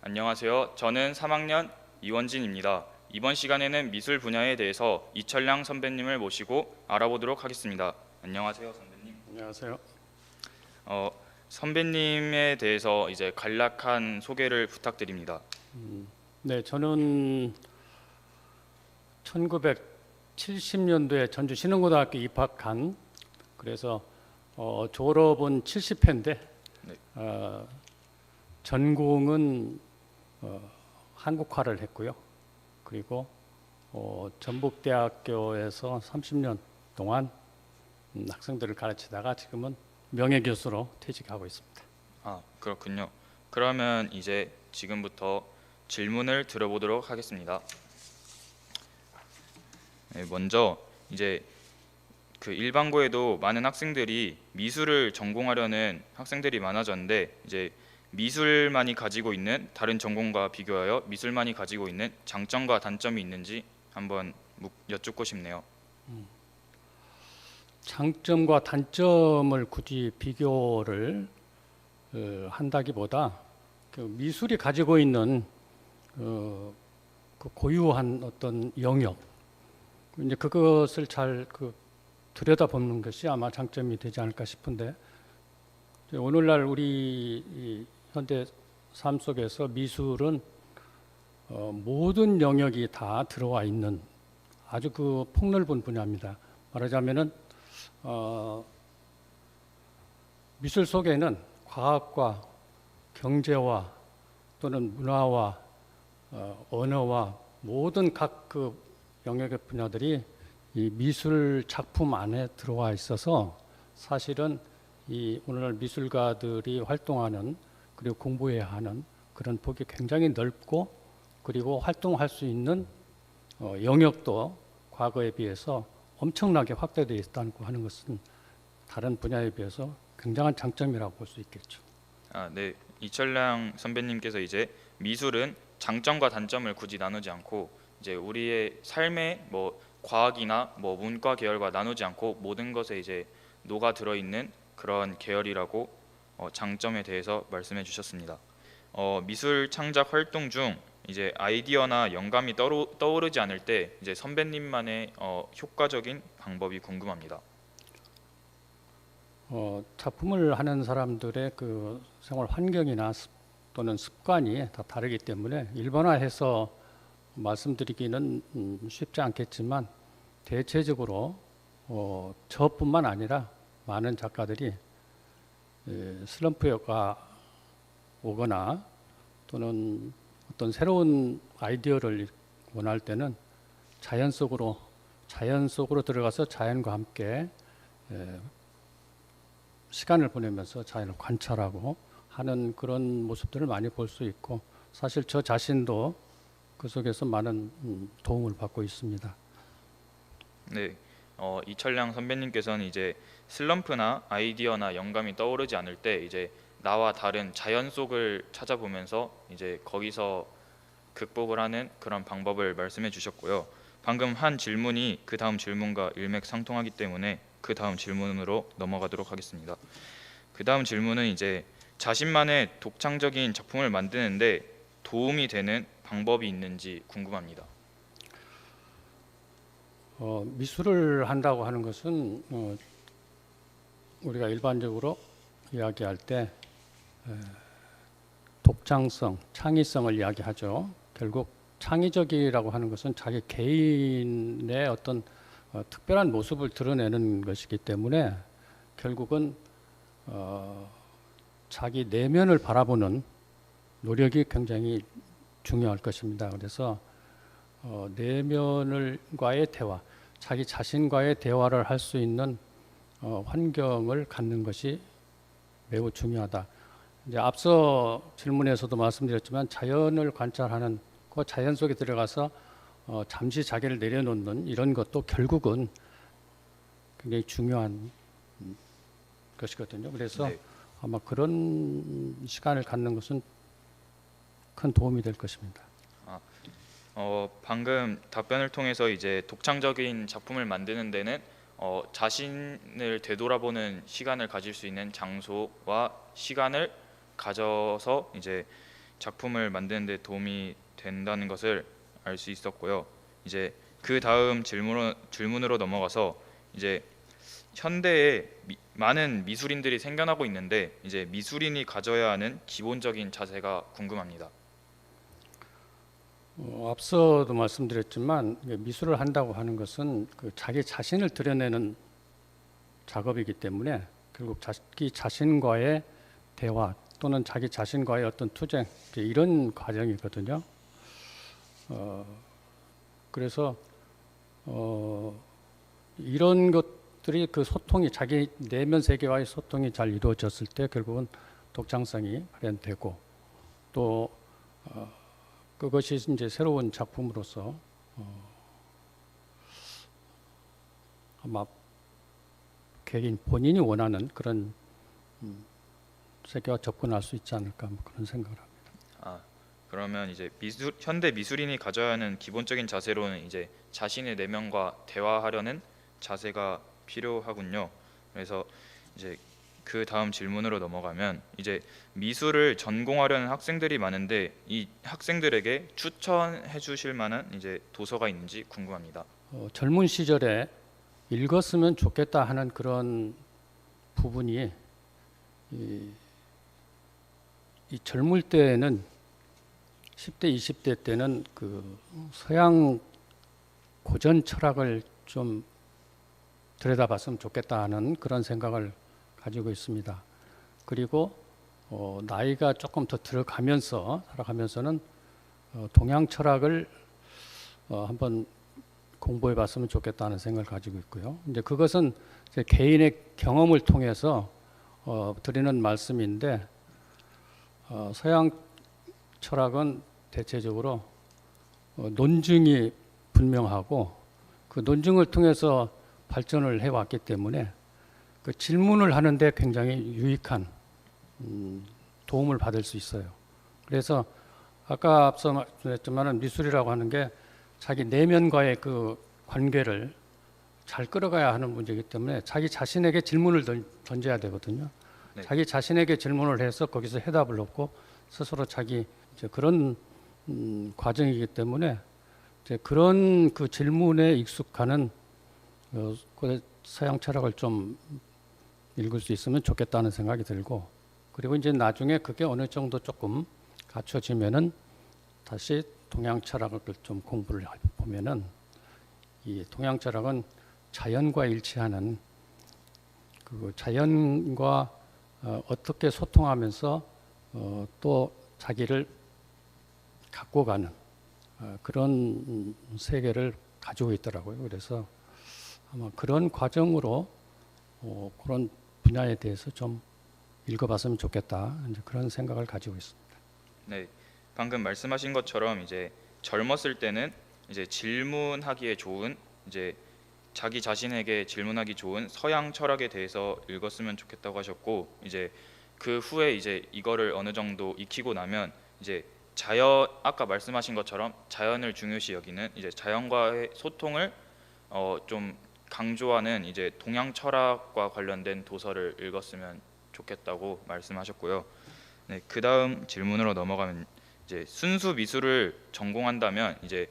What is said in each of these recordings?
안녕하세요. 저는 3학년 이원진입니다. 이번 시간에는 미술 분야에 대해서 이철량 선배님을 모시고 알아보도록 하겠습니다. 안녕하세요, 선배님. 안녕하세요. 어, 선배님에 대해서 이제 간략한 소개를 부탁드립니다. 네, 저는 1970년도에 전주 신흥고등학교 입학한 그래서 졸업은 70회인데 네. 전공은 한국화를 했고요. 그리고 전북대학교에서 30년 동안 학생들을 가르치다가 지금은 명예교수로 퇴직하고 있습니다. 그렇군요. 그러면 이제 지금부터 질문을 들어보도록 하겠습니다. 네, 먼저 이제 그 일반고에도 많은 학생들이 미술을 전공하려는 학생들이 많아졌는데 이제 미술만이 가지고 있는 다른 전공과 비교하여 미술만이 가지고 있는 장점과 단점이 있는지 한번 여쭙고 싶네요. 장점과 단점을 굳이 비교를 한다기보다 그 미술이 가지고 있는 그 고유한 어떤 영역, 이제 그것을 잘 들여다보는 것이 아마 장점이 되지 않을까 싶은데, 오늘날 우리 이 현대 삶 속에서 미술은 모든 영역이 다 들어와 있는 아주 폭넓은 분야입니다. 말하자면은 미술 속에는 과학과 경제와 또는 문화와 언어와 모든 각 영역의 분야들이 이 미술 작품 안에 들어와 있어서 사실은 이 오늘날 미술가들이 활동하는 그리고 공부해야 하는 그런 폭이 굉장히 넓고, 그리고 활동할 수 있는 영역도 과거에 비해서 엄청나게 확대되어 있다고 하는 것은 다른 분야에 비해서 굉장한 장점이라고 볼 수 있겠죠. 네. 이철량 선배님께서 이제 미술은 장점과 단점을 굳이 나누지 않고 이제 우리의 삶의 뭐 과학이나 뭐 문과 계열과 나누지 않고 모든 것에 이제 녹아 들어 있는 그런 계열이라고 장점에 대해서 말씀해 주셨습니다. 미술 창작 활동 중 이제 아이디어나 영감이 떠오르지 않을 때 이제 선배님만의 효과적인 방법이 궁금합니다. 작품을 하는 사람들의 그 생활 환경이나 또는 습관이 다 다르기 때문에 일반화해서 말씀드리기는 쉽지 않겠지만, 대체적으로 저뿐만 아니라 많은 작가들이 슬럼프가 오거나 또는 어떤 새로운 아이디어를 원할 때는 자연 속으로 들어가서 자연과 함께 시간을 보내면서 자연을 관찰하고 하는 그런 모습들을 많이 볼 수 있고, 사실 저 자신도 그 속에서 많은 도움을 받고 있습니다. 네. 이철량 선배님께서는 이제 슬럼프나 아이디어나 영감이 떠오르지 않을 때 이제 나와 다른 자연 속을 찾아보면서 이제 거기서 극복을 하는 그런 방법을 말씀해 주셨고요. 방금 한 질문이 그 다음 질문과 일맥상통하기 때문에 그 다음 질문으로 넘어가도록 하겠습니다. 그 다음 질문은 이제 자신만의 독창적인 작품을 만드는데 도움이 되는 방법이 있는지 궁금합니다. 미술을 한다고 하는 것은 우리가 일반적으로 이야기할 때 독창성, 창의성을 이야기하죠. 결국 창의적이라고 하는 것은 자기 개인의 어떤 특별한 모습을 드러내는 것이기 때문에 결국은 자기 내면을 바라보는 노력이 굉장히 중요할 것입니다. 그래서 내면과의 대화, 자기 자신과의 대화를 할 수 있는 환경을 갖는 것이 매우 중요하다. 이제 앞서 질문에서도 말씀드렸지만 자연을 관찰하는 그 자연 속에 들어가서 잠시 자기를 내려놓는 이런 것도 결국은 굉장히 중요한 것이거든요. 그래서 네. 아마 그런 시간을 갖는 것은 큰 도움이 될 것입니다. 방금 답변을 통해서 이제 독창적인 작품을 만드는 데는 자신을 되돌아보는 시간을 가질 수 있는 장소와 시간을 가져서 이제 작품을 만드는 데 도움이 된다는 것을 알 수 있었고요. 이제 그 다음 질문으로 넘어가서 이제 현대에 많은 미술인들이 생겨나고 있는데 이제 미술인이 가져야 하는 기본적인 자세가 궁금합니다. 앞서도 말씀드렸지만 미술을 한다고 하는 것은 그 자기 자신을 드러내는 작업이기 때문에 결국 자기 자신과의 대화 또는 자기 자신과의 어떤 투쟁 이런 과정이거든요. 그래서 이런 것들이 그 소통이 자기 내면 세계와의 소통이 잘 이루어졌을 때 결국은 독창성이 발현되고 또 그것이 이제 새로운 작품으로서 아마 개인 본인이 원하는 그런 세계와 접근할 수 있지 않을까 뭐 그런 생각을 합니다. 아, 그러면 이제 현대 미술인이 가져야 하는 기본적인 자세로는 이제 자신의 내면과 대화하려는 자세가 필요하군요. 그래서 이제 그 다음 질문으로 넘어가면 이제 미술을 전공하려는 학생들이 많은데 이 학생들에게 추천해 주실 만한 이제 도서가 있는지 궁금합니다. 젊은 시절에 읽었으면 좋겠다 하는 그런 부분이 이 젊을 때는 10대, 20대 때는 그 서양 고전 철학을 좀 들여다봤으면 좋겠다 하는 그런 생각을 가지고 있습니다. 그리고 나이가 조금 더 들어가면서 살아가면서는 동양 철학을 한번 공부해봤으면 좋겠다는 생각을 가지고 있고요. 이제 그것은 제 개인의 경험을 통해서 드리는 말씀인데 서양 철학은 대체적으로 논증이 분명하고 그 논증을 통해서 발전을 해왔기 때문에 그 질문을 하는데 굉장히 유익한 도움을 받을 수 있어요. 그래서 아까 앞서 말씀드렸지만 미술이라고 하는 게 자기 내면과의 그 관계를 잘 끌어가야 하는 문제이기 때문에 자기 자신에게 질문을 던져야 되거든요. 네. 자기 자신에게 질문을 해서 거기서 해답을 얻고 스스로 자기 이제 그런 과정이기 때문에 이제 그런 그 질문에 익숙하는 그 서양 철학을 좀 읽을 수 있으면 좋겠다는 생각이 들고 그리고 이제 나중에 그게 어느 정도 조금 갖춰지면은 다시 동양 철학을 좀 공부를 보면은 이 동양 철학은 자연과 일치하는 그 자연과 어떻게 소통하면서 또 자기를 갖고 가는 그런 세계를 가지고 있더라고요. 그래서 아마 그런 과정으로 그런 분야에 대해서 좀 읽어봤으면 좋겠다 이제 그런 생각을 가지고 있습니다. 네, 방금 말씀하신 것처럼 이제 젊었을 때는 이제 질문하기에 좋은 이제 자기 자신에게 질문하기 좋은 서양 철학에 대해서 읽었으면 좋겠다고 하셨고 이제 그 후에 이제 이거를 어느 정도 익히고 나면 이제 자연 아까 말씀하신 것처럼 자연을 중요시 여기는 이제 자연과의 소통을 좀 강조하는 이제 동양 철학과 관련된 도서를 읽었으면 좋겠다고 말씀하셨고요. 네, 그 다음 질문으로 넘어가면 이제 순수 미술을 전공한다면 이제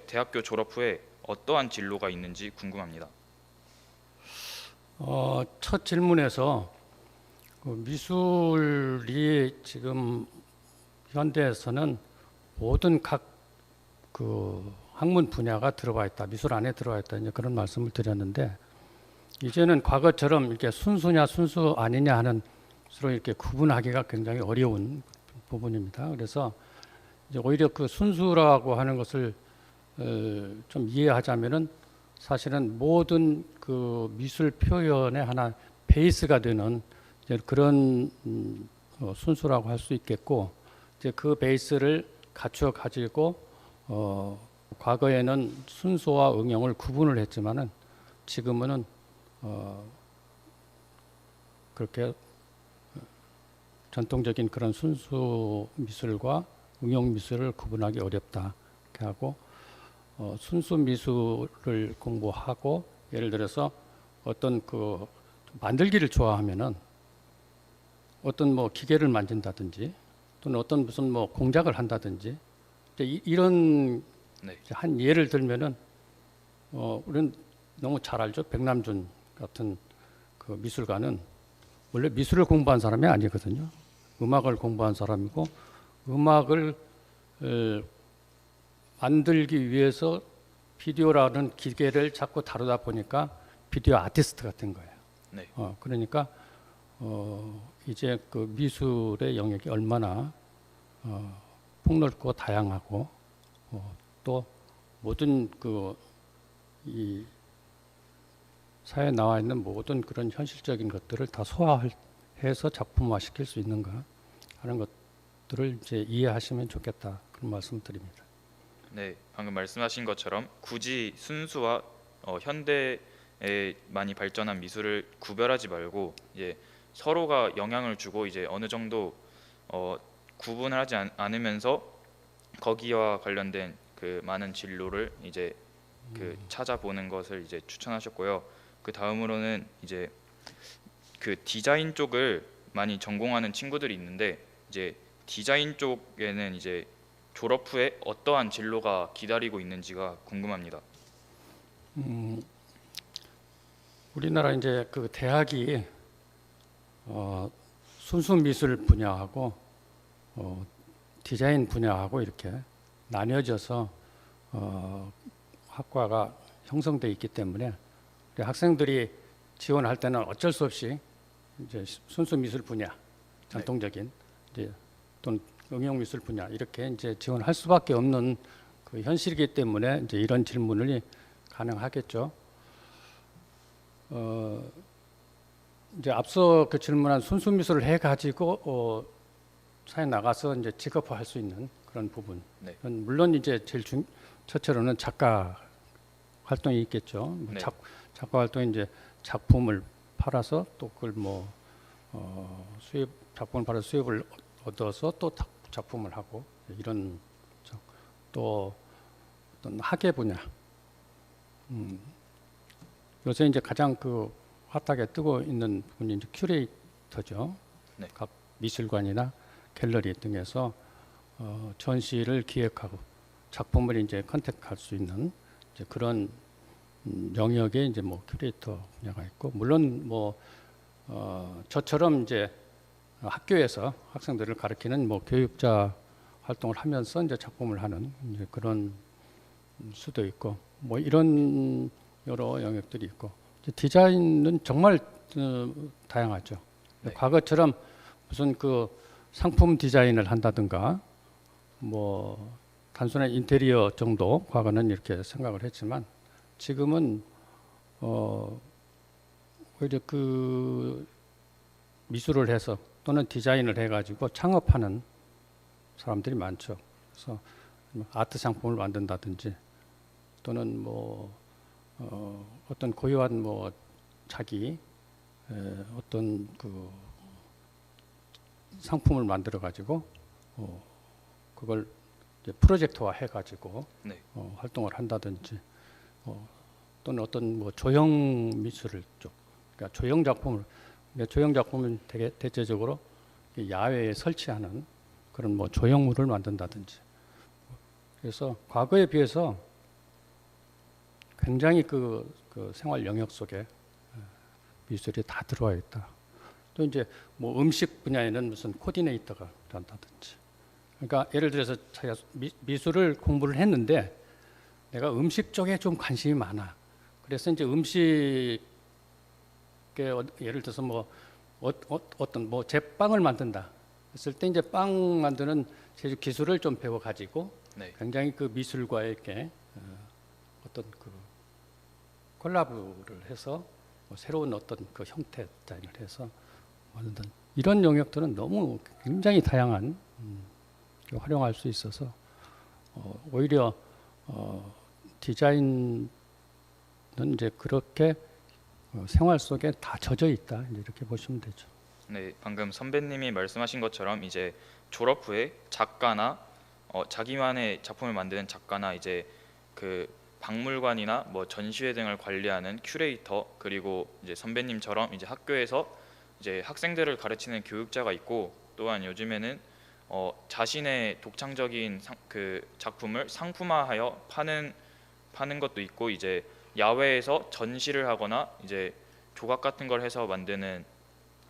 대학교 졸업 후에 어떠한 진로가 있는지 궁금합니다. 첫 질문에서 그 미술이 지금 현대에서는 모든 각 그 학문 분야가 들어와 있다. 미술 안에 들어와 있다. 이제 그런 말씀을 드렸는데 이제는 과거처럼 이렇게 순수냐 순수 아니냐 하는 서로 이렇게 구분하기가 굉장히 어려운 부분입니다. 그래서 이제 오히려 그 순수라고 하는 것을 좀 이해하자면은 사실은 모든 그 미술 표현의 하나 베이스가 되는 이제 그런 순수라고 할 수 있겠고 이제 그 베이스를 갖추어 가지고 과거에는 순수와 응용을 구분을 했지만은 지금은 그렇게 전통적인 그런 순수 미술과 응용 미술을 구분하기 어렵다 이렇게 하고 순수 미술을 공부하고 예를 들어서 어떤 그 만들기를 좋아하면은 어떤 뭐 기계를 만진다든지 또는 어떤 무슨 뭐 공작을 한다든지 이제 이런 네. 한 예를 들면은 우리는 너무 잘 알죠. 백남준 같은 그 미술가는 원래 미술을 공부한 사람이 아니거든요. 음악을 공부한 사람이고 음악을 만들기 위해서 비디오라는 기계를 자꾸 다루다 보니까 비디오 아티스트가 된 거예요. 네. 그러니까 이제 그 미술의 영역이 얼마나 폭넓고 다양하고 또 모든 이 사회에 나와 있는 모든 그런 현실적인 것들을 다 소화해서 작품화 시킬 수 있는가 하는 것들을 이제 이해하시면 좋겠다 그런 말씀드립니다. 네, 방금 말씀하신 것처럼 굳이 순수와 현대에 많이 발전한 미술을 구별하지 말고 이제 서로가 영향을 주고 이제 어느 정도 구분을 하지 않으면서 거기와 관련된 그 많은 진로를 이제 그 찾아보는 것을 이제 추천하셨고요. 그 다음으로는 이제 그 디자인 쪽을 많이 전공하는 친구들이 있는데 이제 디자인 쪽에는 이제 졸업 후에 어떠한 진로가 기다리고 있는지가 궁금합니다. 우리나라 이제 그 대학이 순수 미술 분야하고 디자인 분야하고 이렇게 나뉘어져서 학과가 형성돼 있기 때문에 우리 학생들이 지원할 때는 어쩔 수 없이 이제 순수 미술 분야, 전통적인 이제 또는 응용 미술 분야 이렇게 이제 지원할 수밖에 없는 그 현실이기 때문에 이제 이런 질문이 가능하겠죠. 이제 앞서 그 질문한 순수 미술을 해 가지고 사회 나가서 이제 직업화할 수 있는 그런 부분. 네. 물론 이제 제일 첫째로는 작가 활동이 있겠죠. 뭐 네. 작가 활동이 이제 작품을 팔아서 또 그걸 뭐 작품을 팔아서 수입을 얻어서 또 작품을 하고 이런 또 어떤 학예 분야. 요새 이제 가장 그 핫하게 뜨고 있는 부분이 이제 큐레이터죠. 네. 각 미술관이나 갤러리 등에서 전시를 기획하고 작품을 이제 컨택할 수 있는 이제 그런 영역에 이제 뭐 큐레이터 분야가 있고 물론 뭐 저처럼 이제 학교에서 학생들을 가르치는 뭐 교육자 활동을 하면서 이제 작품을 하는 이제 그런 수도 있고 뭐 이런 여러 영역들이 있고 디자인은 정말 다양하죠. 네. 과거처럼 무슨 그 상품 디자인을 한다든가 뭐 단순한 인테리어 정도 과거는 이렇게 생각을 했지만 지금은 오히려 그 미술을 해서 또는 디자인을 해가지고 창업하는 사람들이 많죠. 그래서 아트 상품을 만든다든지 또는 뭐 어떤 고유한 뭐 자기 어떤 그 상품을 만들어 가지고 그걸 이제 프로젝트화 해가지고 네. 활동을 한다든지 또는 어떤 뭐 조형 미술 쪽, 그러니까 조형 작품을 조형 작품은 되게 대체적으로 야외에 설치하는 그런 뭐 조형물을 만든다든지 그래서 과거에 비해서 굉장히 그 생활 영역 속에 미술이 다 들어와 있다. 또 이제 뭐 음식 분야에는 무슨 코디네이터가 한다든지. 그러니까 예를 들어서 자기가 미술을 공부를 했는데 내가 음식 쪽에 좀 관심이 많아. 그래서 이제 음식에 예를 들어서 뭐 어떤 뭐 제빵을 만든다. 했을 때 이제 빵 만드는 제조 기술을 좀 배워 가지고 네. 굉장히 그 미술과의 이렇게 어떤 그 콜라보를 해서 뭐 새로운 어떤 그 형태 디자인을 해서 만든 이런 영역들은 너무 굉장히 다양한 활용할 수 있어서 오히려 디자인은 이제 그렇게 생활 속에 다 젖어 있다 이렇게 보시면 되죠. 네, 방금 선배님이 말씀하신 것처럼 이제 졸업 후에 작가나 자기만의 작품을 만드는 작가나 이제 그 박물관이나 뭐 전시회 등을 관리하는 큐레이터 그리고 이제 선배님처럼 이제 학교에서 이제 학생들을 가르치는 교육자가 있고 또한 요즘에는 자신의 독창적인 그 작품을 상품화하여 파는 것도 있고, 이제 야외에서 전시를 하거나 이제 조각 같은 걸 해서 만드는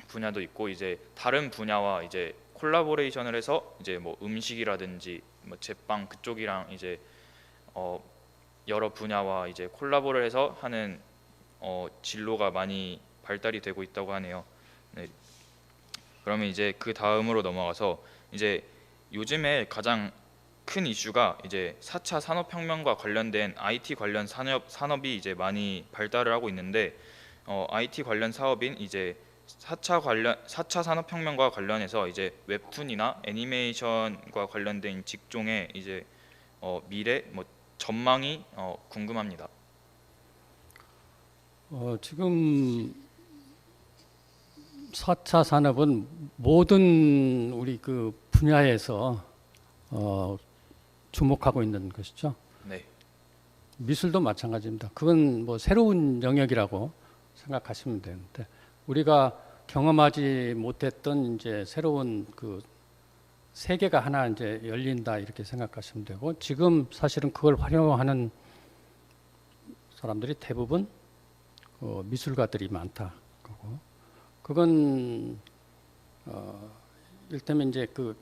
분야도 있고, 이제 다른 분야와 이제 콜라보레이션을 해서 이제 뭐 음식이라든지 뭐 제빵 그쪽이랑 이제 어, 여러 분야와 이제 콜라보를 해서 하는 진로가 많이 발달이 되고 있다고 하네요. 네. 그러면 이제 그 다음으로 넘어가서 이제 요즘에 가장 큰 이슈가 이제 4차 산업혁명과 관련된 IT 관련 산업이 이제 많이 발달을 하고 있는데, IT 관련 사업인 이제 4차 산업혁명과 관련해서 이제 웹툰이나 애니메이션과 관련된 직종의 이제 미래 뭐 전망이 궁금합니다. 지금 4차 산업은 모든 우리 그 분야에서 주목하고 있는 것이죠. 네, 미술도 마찬가지입니다. 그건 뭐 새로운 영역이라고 생각하시면 되는데, 우리가 경험하지 못했던 이제 새로운 그 세계가 하나 이제 열린다 이렇게 생각하시면 되고, 지금 사실은 그걸 활용하는 사람들이 대부분 미술가들이 많다. 그거 그건 일테면 이제 그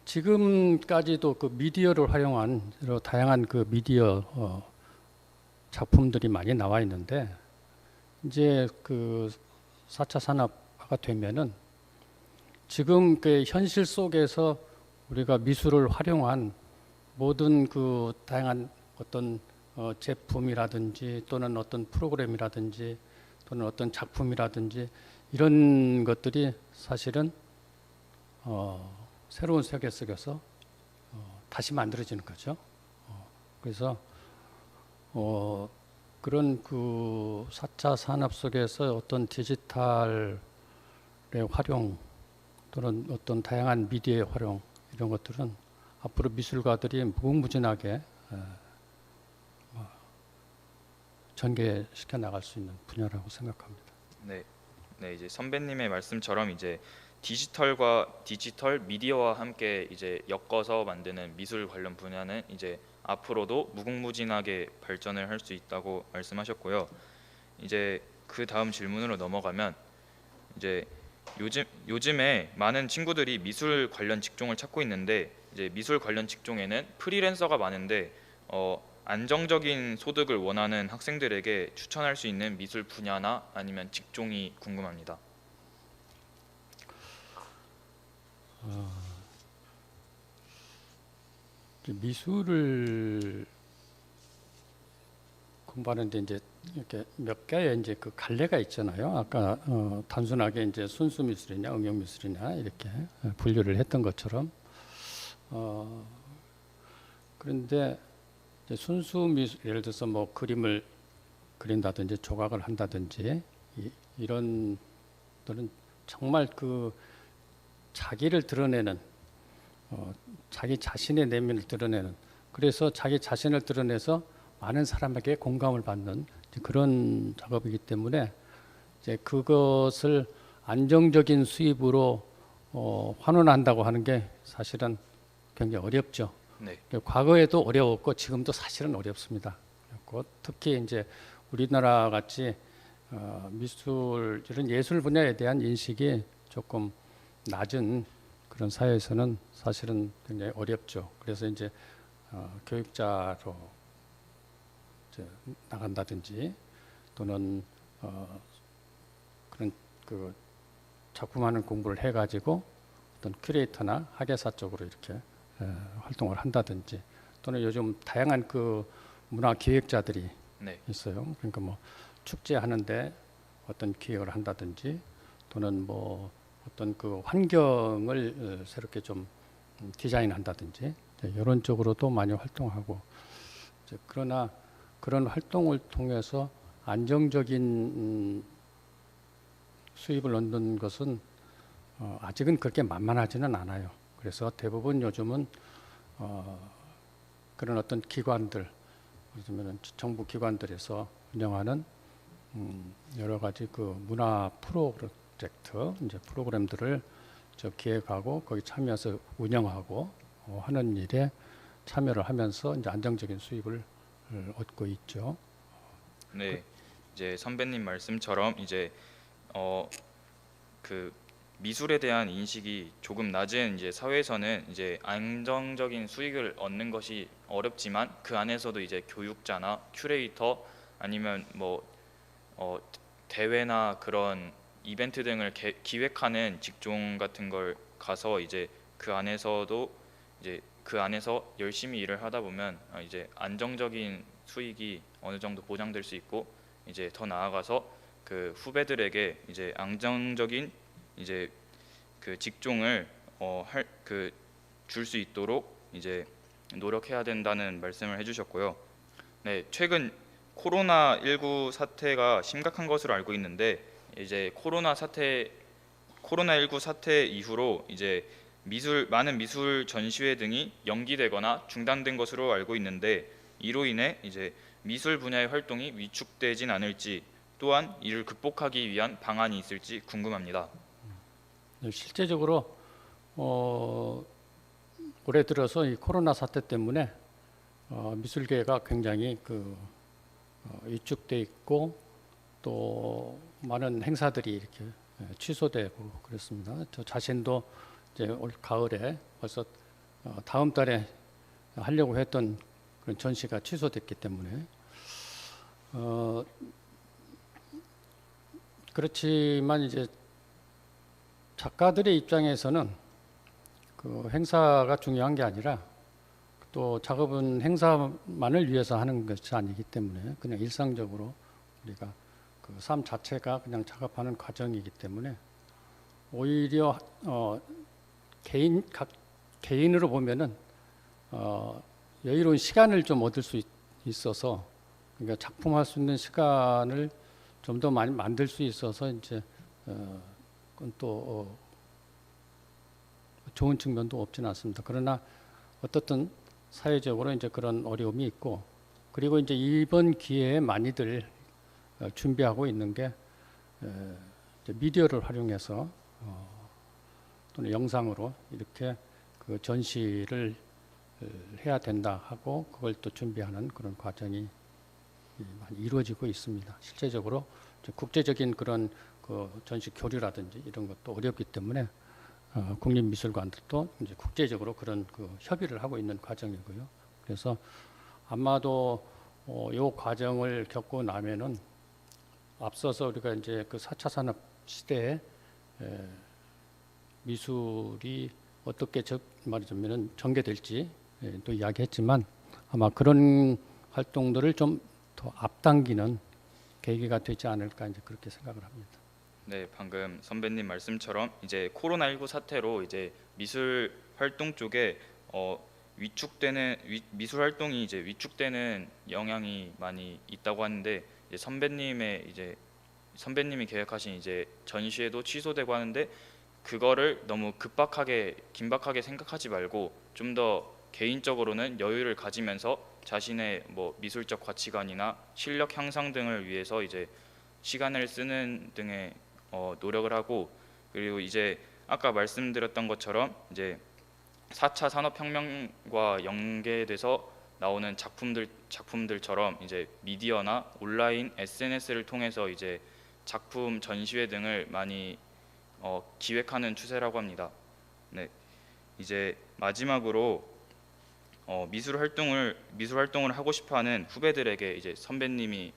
지금까지도 그 미디어를 활용한 여러 다양한 그 미디어 작품들이 많이 나와 있는데, 이제 그 4차 산업화가 되면은 지금 그 현실 속에서 우리가 미술을 활용한 모든 그 다양한 어떤 제품이라든지 또는 어떤 프로그램이라든지 또는 어떤 작품이라든지 이런 것들이 사실은 새로운 세계 속에서 다시 만들어지는 거죠. 그래서 그런 그 4차 산업 속에서 어떤 디지털의 활용 또는 어떤 다양한 미디어의 활용 이런 것들은 앞으로 미술가들이 무궁무진하게 전개시켜 나갈 수 있는 분야라고 생각합니다. 네, 네, 이제 선배님의 말씀처럼 이제 디지털 미디어와 함께 이제 엮어서 만드는 미술 관련 분야는 이제 앞으로도 무궁무진하게 발전을 할 수 있다고 말씀하셨고요. 이제 그 다음 질문으로 넘어가면, 이제 요즘에 많은 친구들이 미술 관련 직종을 찾고 있는데, 이제 미술 관련 직종에는 프리랜서가 많은데 안정적인 소득을 원하는 학생들에게 추천할 수 있는 미술 분야나 아니면 직종이 궁금합니다. 미술을 공부하는데 이제 이렇게 몇 개의 이제 그 갈래가 있잖아요. 아까 단순하게 이제 순수 미술이냐 응용 미술이냐 이렇게 분류를 했던 것처럼 그런데 이제 순수 미술 예를 들어서 뭐 그림을 그린다든지 조각을 한다든지 이런 것들은 정말 그 자기를 드러내는 자기 자신의 내면을 드러내는, 그래서 자기 자신을 드러내서 많은 사람에게 공감을 받는 그런 작업이기 때문에 이제 그것을 안정적인 수입으로 환원한다고 하는 게 사실은 굉장히 어렵죠. 네, 과거에도 어려웠고 지금도 사실은 어렵습니다. 그렇고 특히 이제 우리나라 같이 미술 이런 예술 분야에 대한 인식이 조금 낮은 그런 사회에서는 사실은 굉장히 어렵죠. 그래서 이제 교육자로 이제 나간다든지 또는 그런 그 작품하는 공부를 해가지고 어떤 큐레이터나 학예사 쪽으로 이렇게 활동을 한다든지, 또는 요즘 다양한 그 문화 기획자들이 네, 있어요. 그러니까 뭐 축제 하는데 어떤 기획을 한다든지 또는 뭐 어떤 그 환경을 새롭게 좀 디자인한다든지 이런 쪽으로도 많이 활동하고, 그러나 그런 활동을 통해서 안정적인 수입을 얻는 것은 아직은 그렇게 만만하지는 않아요. 그래서 대부분 요즘은 그런 어떤 기관들, 그러면 정부 기관들에서 운영하는 여러 가지 그 문화 프로젝트, 이제 프로그램들을 저 기획하고 거기 참여해서 운영하고 하는 일에 참여를 하면서 이제 안정적인 수입을 얻고 있죠. 네, 이제 선배님 말씀처럼 이제 그 미술에 대한 인식이 조금 낮은 이제 사회에서는 이제 안정적인 수익을 얻는 것이 어렵지만 그 안에서도 이제 교육자나 큐레이터 아니면 뭐 대회나 그런 이벤트 등을 기획하는 직종 같은 걸 가서 이제 그 안에서도 이제 그 안에서 열심히 일을 하다 보면 이제 안정적인 수익이 어느 정도 보장될 수 있고 이제 더 나아가서 그 후배들에게 이제 안정적인 이제 그 직종을 줄 수 있도록 이제 노력해야 된다는 말씀을 해주셨고요. 네, 최근 코로나19 사태가 심각한 것으로 알고 있는데 이제 코로나19 사태 이후로 이제 많은 미술 전시회 등이 연기되거나 중단된 것으로 알고 있는데 이로 인해 이제 미술 분야의 활동이 위축되진 않을지 또한 이를 극복하기 위한 방안이 있을지 궁금합니다. 실제적으로 올해 들어서 이 코로나 사태 때문에 미술계가 굉장히 위축돼 있고 또 많은 행사들이 이렇게 취소되고 그렇습니다. 저 자신도 이제 올 가을에 벌써 다음 달에 하려고 했던 그런 전시가 취소됐기 때문에 그렇지만 이제 작가들의 입장에서는 그 행사가 중요한 게 아니라 또 작업은 행사만을 위해서 하는 것이 아니기 때문에 그냥 일상적으로 우리가 그 삶 자체가 그냥 작업하는 과정이기 때문에 오히려 각 개인으로 보면은 여유로운 시간을 좀 얻을 수 있어서 그러니까 작품할 수 있는 시간을 좀 더 많이 만들 수 있어서 이제 그건 또 좋은 측면도 없지는 않습니다. 그러나 어떻든 사회적으로 이제 그런 어려움이 있고 그리고 이제 이번 기회에 많이들 준비하고 있는 게 이제 미디어를 활용해서 또는 영상으로 이렇게 그 전시를 해야 된다 하고 그걸 또 준비하는 그런 과정이 많이 이루어지고 있습니다. 실제적으로 국제적인 그런 그 전시 교류라든지 이런 것도 어렵기 때문에 국립미술관들도 이제 국제적으로 그런 그 협의를 하고 있는 과정이고요. 그래서 아마도 이 과정을 겪고 나면은 앞서서 우리가 이제 그 4차 산업 시대에 미술이 어떻게 말하자면은 전개될지 또 이야기했지만 아마 그런 활동들을 좀 더 앞당기는 계기가 되지 않을까 이제 그렇게 생각을 합니다. 네, 방금 선배님 말씀처럼 이제 코로나19 사태로 이제 미술 활동 쪽에 미술 활동이 이제 위축되는 영향이 많이 있다고 하는데 이제 선배님이 계획하신 이제 전시회도 취소되고 하는데 그거를 너무 긴박하게 생각하지 말고 좀 더 개인적으로는 여유를 가지면서 자신의 뭐 미술적 가치관이나 실력 향상 등을 위해서 이제 시간을 쓰는 등의 노력을 하고 그리고 이제 아까 말씀드렸던 것처럼 이제 4차 산업혁명과 연계돼서 나오는 작품들처럼 이제 미디어나 온라인 SNS를 통해서 이제 작품 전시회 등을 많이 기획하는 추세라고 합니다. 네, 이제 마지막으로 미술 활동을 하고 싶어하는 후배들에게 이제 선배님이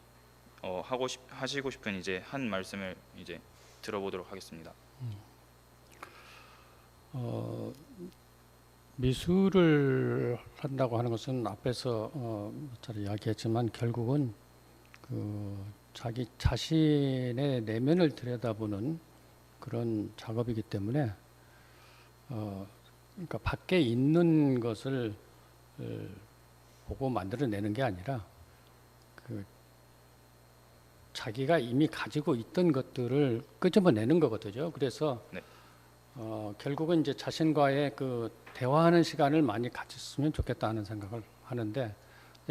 하시고 싶은 이제 한 말씀을 이제 들어보도록 하겠습니다. 미술을 한다고 하는 것은 앞에서 잘 이야기했지만 결국은 그 자기 자신의 내면을 들여다보는 그런 작업이기 때문에 그러니까 밖에 있는 것을 보고 만들어내는 게 아니라 그 자기가 이미 가지고 있던 것들을 끄집어내는 거거든요. 그래서 네. 결국은 이제 자신과의 그 대화하는 시간을 많이 가졌으면 좋겠다는 생각을 하는데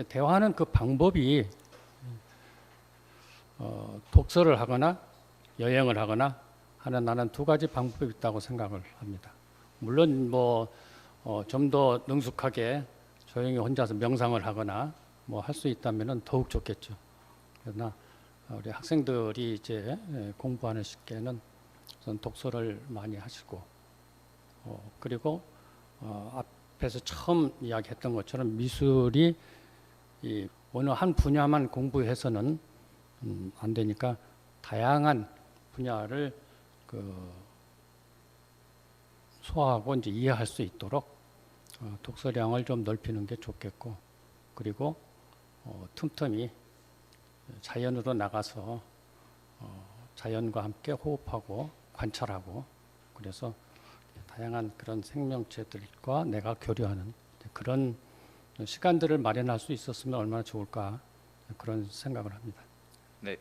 대화하는 그 방법이 독서를 하거나 여행을 하거나 하는 나는 두 가지 방법이 있다고 생각을 합니다. 물론 뭐 좀 더 능숙하게 조용히 혼자서 명상을 하거나 뭐 할 수 있다면은 더욱 좋겠죠. 그러나 우리 학생들이 이제 공부하는 시기에는 우선 독서를 많이 하시고 그리고 앞에서 처음 이야기했던 것처럼 미술이 이 어느 한 분야만 공부해서는 안 되니까 다양한 분야를 그 소화하고 이제 이해할 수 있도록 독서량을 좀 넓히는 게 좋겠고, 그리고 틈틈이 자연으로 나가서 자연과 함께 호흡하고 관찰하고, 그래서 다양한 그런 생명체들과 내가 교류하는 그런 시간들을 마련할 수 있었으면 얼마나 좋을까, 그런 생각을 합니다. 네,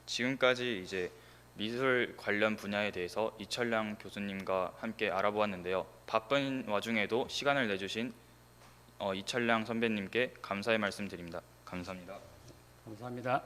지금까지 이제 미술 관련 분야에 대해서 이철량 교수님과 함께 알아보았는데요. 바쁜 와중에도 시간을 내주신 이철량 선배님께 감사의 말씀 드립니다. 감사합니다. 감사합니다.